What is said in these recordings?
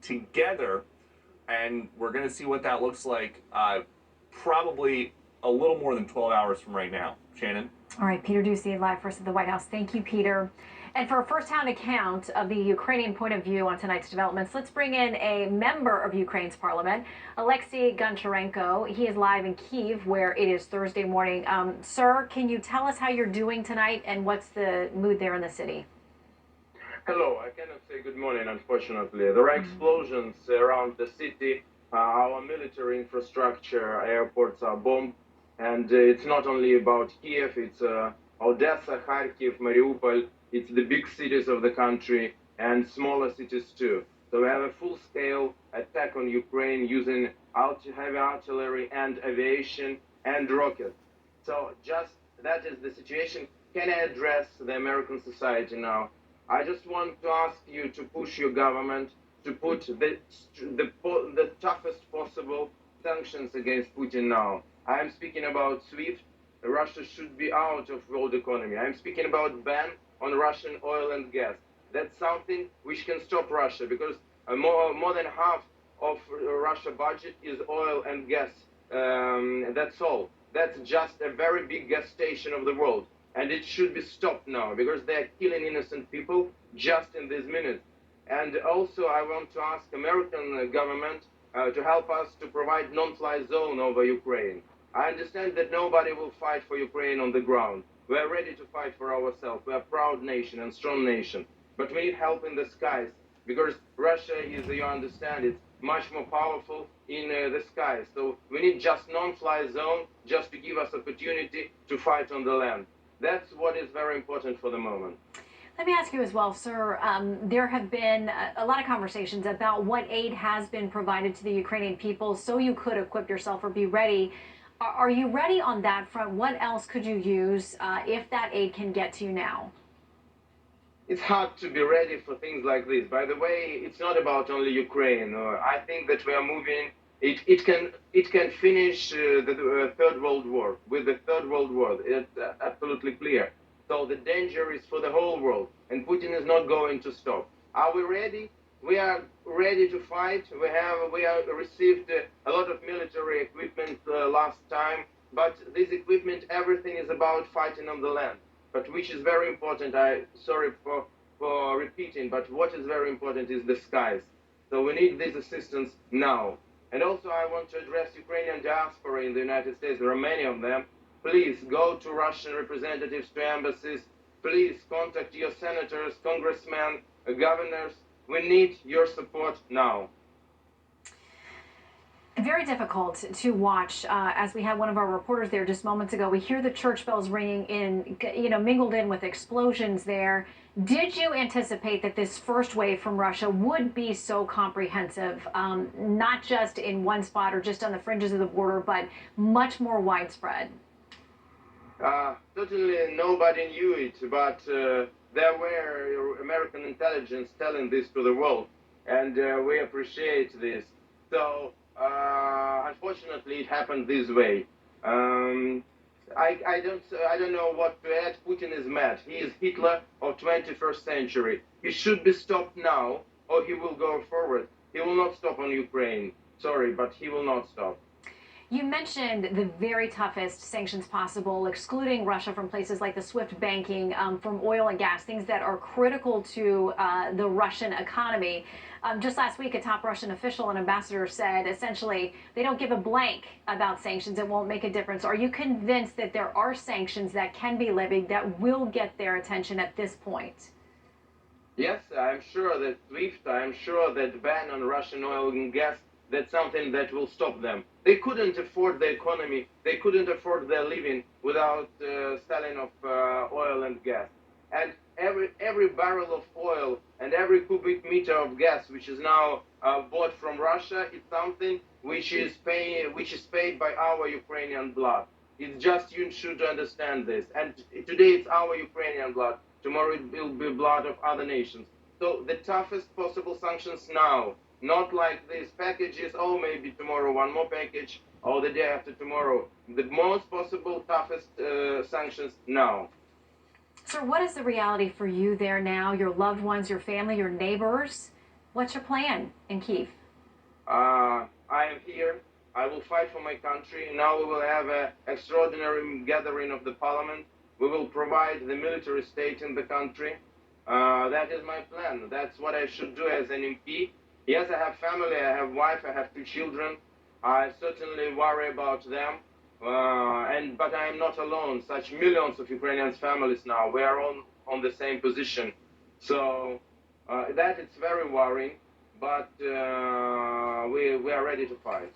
together, and we're going to see what that looks like probably a little more than 12 hours from right now. Shannon? All right, Peter Ducey, live first at the White House. Thank you, Peter. And for a first-hand account of the Ukrainian point of view on tonight's developments, let's bring in a member of Ukraine's parliament, Alexei Goncharenko. He is live in Kyiv, where it is Thursday morning. Sir, can you tell us how you're doing tonight and what's the mood there in the city? Hello, I cannot say good morning, unfortunately. There are explosions around the city. Our military infrastructure, airports are bombed. And it's not only about Kiev, it's Odessa, Kharkiv, Mariupol. It's the big cities of the country and smaller cities too. So we have a full-scale attack on Ukraine using heavy artillery and aviation and rockets. So just that is the situation. Can I address the American society now? I just want to ask you to push your government to put the toughest possible sanctions against Putin now. I am speaking about SWIFT. Russia should be out of world economy. I am speaking about ban on Russian oil and gas. That's something which can stop Russia, because more than half of Russia budget is oil and gas. That's all. That's just a very big gas station of the world. And it should be stopped now, because they're killing innocent people just in these minutes. And also I want to ask American government to help us to provide non-fly zone over Ukraine. I understand that nobody will fight for Ukraine on the ground. We are ready to fight for ourselves. We are a proud nation and strong nation. But we need help in the skies, because Russia is, you understand, it's much more powerful in the skies. So we need just non-fly zone just to give us opportunity to fight on the land. That's what is very important for the moment. Let me ask you as well, sir. There have been a lot of conversations about what aid has been provided to the Ukrainian people so you could equip yourself or be ready. Are you ready on that front? What else could you use if that aid can get to you now? It's hard to be ready for things like this. By the way, it's not about only Ukraine. I think that we are moving. It can finish the Third World War. With the Third World War, it's absolutely clear. So the danger is for the whole world, and Putin is not going to stop. Are we ready? We are ready to fight. We have received a lot of military equipment last time, but this equipment, everything is about fighting on the land. But which is very important. Sorry for repeating, but what is very important is the skies. So we need this assistance now. And also I want to address Ukrainian diaspora in the United States. There are many of them. Please go to Russian representatives, to embassies. Please contact your senators, congressmen, governors. We need your support now. Very difficult to watch. As we had one of our reporters there just moments ago, we hear the church bells ringing in, mingled in with explosions there. Did you anticipate that this first wave from Russia would be so comprehensive, not just in one spot or just on the fringes of the border, but much more widespread? Certainly nobody knew it, but there were American intelligence telling this to the world, and we appreciate this. So unfortunately, it happened this way. I don't know what to add. Putin is mad. He is Hitler of 21st century. He should be stopped now, or he will go forward. He will not stop on Ukraine. Sorry, but he will not stop. You mentioned the very toughest sanctions possible, excluding Russia from places like the SWIFT banking, from oil and gas, things that are critical to the Russian economy. Just last week, a top Russian official and ambassador said, essentially, they don't give a blank about sanctions. It won't make a difference. Are you convinced that there are sanctions that can be levied that will get their attention at this point? Yes, I'm sure that SWIFT, I'm sure that ban on Russian oil and gas, that's something that will stop them. They couldn't afford the economy. They couldn't afford their living without selling of oil and gas. And every barrel of oil and every cubic meter of gas which is now bought from Russia is something which is paid by our Ukrainian blood. It's just, you should understand this. And today it's our Ukrainian blood. Tomorrow it will be blood of other nations. So the toughest possible sanctions now. Not like these packages, oh, maybe tomorrow one more package, or the day after tomorrow. The most possible toughest sanctions now. Sir, what is the reality for you there now, your loved ones, your family, your neighbors? What's your plan in Kyiv? I am here. I will fight for my country. Now we will have an extraordinary gathering of the parliament. We will provide the military state in the country. That is my plan. That's what I should do as an MP. Yes, I have family. I have wife. I have 2 children. I certainly worry about them. But I am not alone. Such millions of Ukrainian families now. We are on the same position. So that it's very worrying. But we are ready to fight.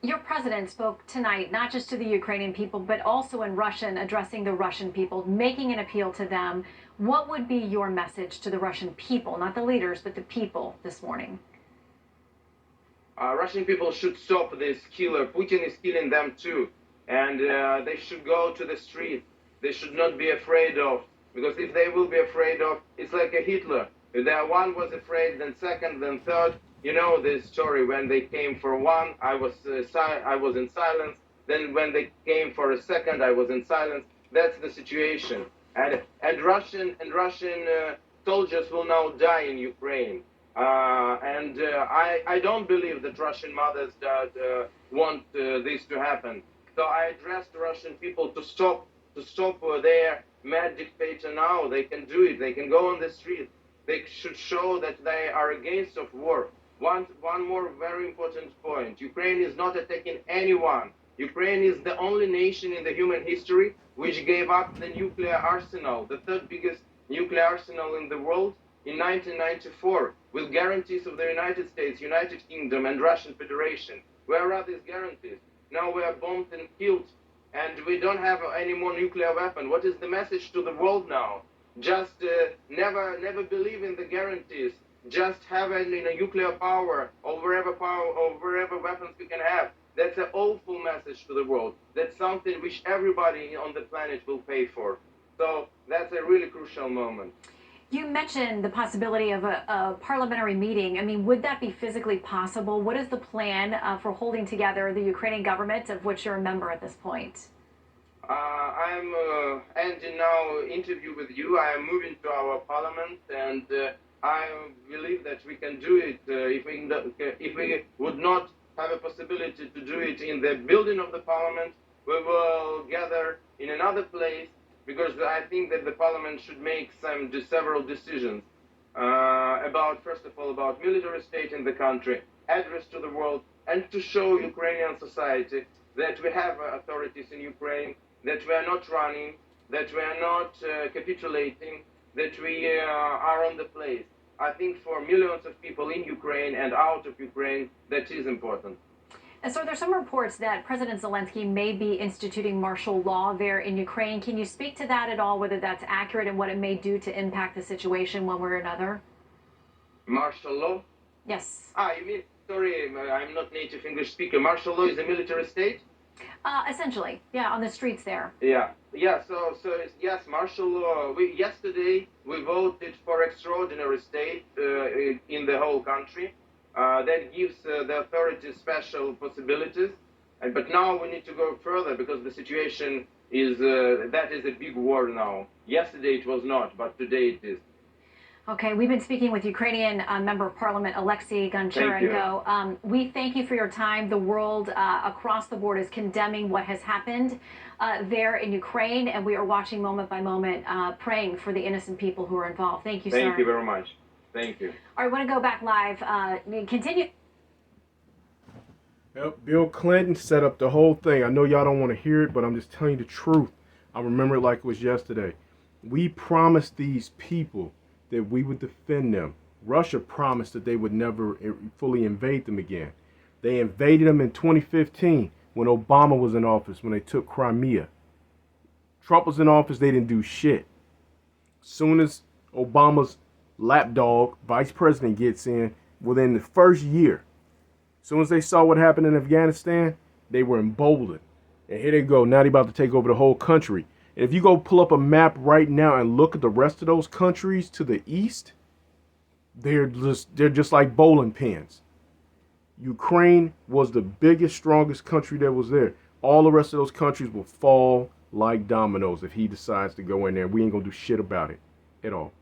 Your president spoke tonight, not just to the Ukrainian people, but also in Russian, addressing the Russian people, making an appeal to them. What would be your message to the Russian people, not the leaders, but the people this morning? Russian people should stop this killer. Putin is killing them too. And they should go to the street. They should not be afraid of. Because if they will be afraid of, it's like a Hitler. If one was afraid, then second, then third. You know this story. When they came for one, I was in silence. Then when they came for a second, I was in silence. That's the situation. And Russian soldiers will now die in Ukraine. I don't believe that Russian mothers want this to happen. So I addressed Russian people to stop their mad dictator now. They can do it. They can go on the street. They should show that they are against of war. One more very important point. Ukraine is not attacking anyone. Ukraine is the only nation in the human history which gave up the nuclear arsenal, the 3rd biggest nuclear arsenal in the world, in 1994, with guarantees of the United States, United Kingdom, and Russian Federation. Where are these guarantees? Now we are bombed and killed, and we don't have any more nuclear weapon. What is the message to the world now? Just never believe in the guarantees. Just have a nuclear power or wherever weapons we can have. That's an awful message to the world. That's something which everybody on the planet will pay for. So that's a really crucial moment. You mentioned the possibility of a parliamentary meeting. I mean, would that be physically possible? What is the plan for holding together the Ukrainian government, of which you're a member at this point? I'm ending now interview with you. I am moving to our parliament, and I believe that we can do it. If we would not have a possibility to do it in the building of the parliament, we will gather in another place, because I think that the parliament should make several decisions first of all, about military state in the country, address to the world, and to show Ukrainian society that we have authorities in Ukraine, that we are not running, that we are not capitulating, that we are on the place. I think for millions of people in Ukraine and out of Ukraine, that is important. And so there's some reports that President Zelensky may be instituting martial law there in Ukraine. Can you speak to that at all, whether that's accurate and what it may do to impact the situation one way or another? Martial law? Yes. You mean, sorry, I'm not native English speaker. Martial law is a military state? Essentially, yeah, on the streets there. Yeah. So yes, martial law. Yesterday we voted for extraordinary state in the whole country. That gives the authorities special possibilities. But now we need to go further, because the situation is that is a big war now. Yesterday it was not, but today it is. Okay, we've been speaking with Ukrainian Member of Parliament Alexei Goncharenko. We thank you for your time. The world across the board is condemning what has happened there in Ukraine, and we are watching moment by moment, praying for the innocent people who are involved. Thank you, sir. Thank you very much. Thank you. All right, I want to go back live. Continue. Yep, Bill Clinton set up the whole thing. I know y'all don't want to hear it, but I'm just telling you the truth. I remember it like it was yesterday. We promised these people that we would defend them. Russia promised that they would never fully invade them again. They invaded them in 2015 when Obama was in office, when they took Crimea. Trump was in office, they didn't do shit. Soon as Obama's lapdog, vice president, gets in, within the first year, as soon as they saw what happened in Afghanistan, they were emboldened. And here they go, now they're about to take over the whole country. And if you go pull up a map right now and look at the rest of those countries to the east, they're just like bowling pins. Ukraine was the biggest, strongest country that was there. All the rest of those countries will fall like dominoes if he decides to go in there. We ain't gonna do shit about it at all.